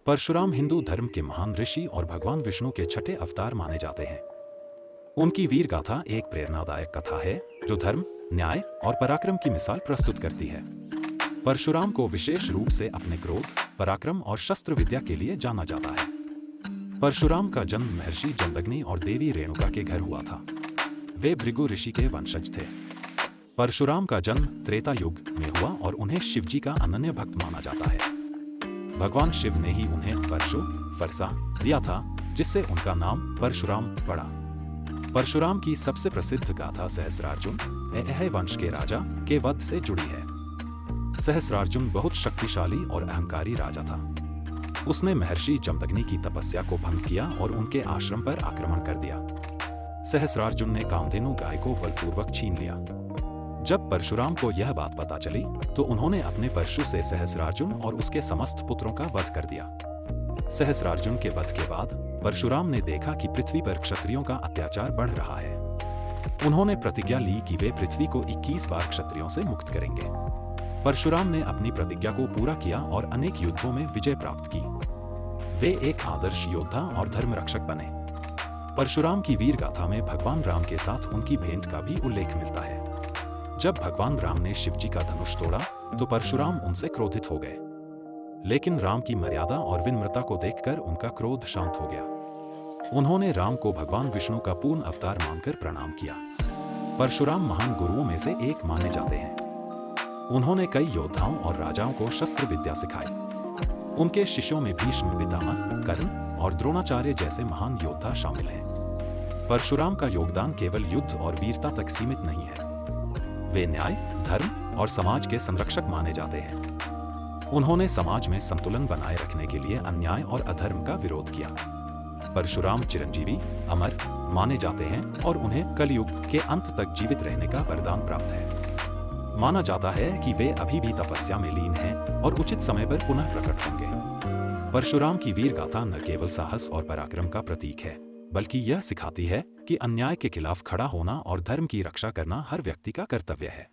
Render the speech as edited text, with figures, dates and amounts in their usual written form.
परशुराम हिंदू धर्म के महान ऋषि और भगवान विष्णु के छठे अवतार माने जाते हैं। उनकी वीर गाथा एक प्रेरणादायक कथा है जो धर्म, न्याय और पराक्रम की मिसाल प्रस्तुत करती है। परशुराम को विशेष रूप से अपने क्रोध, पराक्रम और शस्त्र विद्या के लिए जाना जाता है। परशुराम का जन्म महर्षि जमदग्नि और देवी रेणुका के घर हुआ था। वे भृगु ऋषि के वंशज थे। परशुराम का जन्म त्रेता युग में हुआ और उन्हें शिवजी का अनन्य भक्त माना जाता है। भगवान शिव ने ही उन्हें परशु फरसा दिया था, जिससे उनका नाम परशुराम पड़ा। परशुराम की सबसे प्रसिद्ध गाथा सहस्रार्जुन ऐह वंश के राजा के वध से जुड़ी है। सहस्रार्जुन बहुत शक्तिशाली और अहंकारी राजा था। उसने महर्षि जमदग्नि की तपस्या को भंग किया और उनके आश्रम पर आक्रमण कर दिया। सहस्रार्जुन ने कामधेनु गाय को बलपूर्वक छीन लिया। जब परशुराम को यह बात पता चली तो उन्होंने अपने परशु से सहस्रार्जुन और उसके समस्त पुत्रों का वध कर दिया। सहस्रार्जुन के वध के बाद परशुराम ने देखा कि पृथ्वी पर क्षत्रियों का अत्याचार बढ़ रहा है। उन्होंने प्रतिज्ञा ली कि वे पृथ्वी को 21 बार क्षत्रियों से मुक्त करेंगे। परशुराम ने अपनी प्रतिज्ञा को पूरा किया और अनेक युद्धों में विजय प्राप्त की। वे एक आदर्श योद्धा और धर्म रक्षक बने। परशुराम की वीर गाथा में भगवान राम के साथ उनकी भेंट का भी उल्लेख मिलता है। जब भगवान राम ने शिवजी का धनुष तोड़ा तो परशुराम उनसे क्रोधित हो गए, लेकिन राम की मर्यादा और विनम्रता को देखकर उनका क्रोध शांत हो गया। उन्होंने राम को भगवान विष्णु का पूर्ण अवतार मानकर प्रणाम किया। परशुराम महान गुरुओं में से एक माने जाते हैं। उन्होंने कई योद्धाओं और राजाओं को शस्त्र विद्या सिखाई। उनके शिष्यों में भीष्म पितामह, कर्ण और द्रोणाचार्य जैसे महान योद्धा शामिल हैं। परशुराम का योगदान केवल युद्ध और वीरता तक सीमित नहीं है। वे न्याय, धर्म और समाज के संरक्षक माने जाते हैं। उन्होंने समाज में संतुलन बनाए रखने के लिए अन्याय और अधर्म का विरोध किया। परशुराम चिरंजीवी, अमर माने जाते हैं और उन्हें कलयुग के अंत तक जीवित रहने का वरदान प्राप्त है। माना जाता है कि वे अभी भी तपस्या में लीन हैं और उचित समय पर पुनः प्रकट होंगे। परशुराम की वीर गाथा न केवल साहस और पराक्रम का प्रतीक है, बल्कि यह सिखाती है कि अन्याय के खिलाफ खड़ा होना और धर्म की रक्षा करना हर व्यक्ति का कर्तव्य है।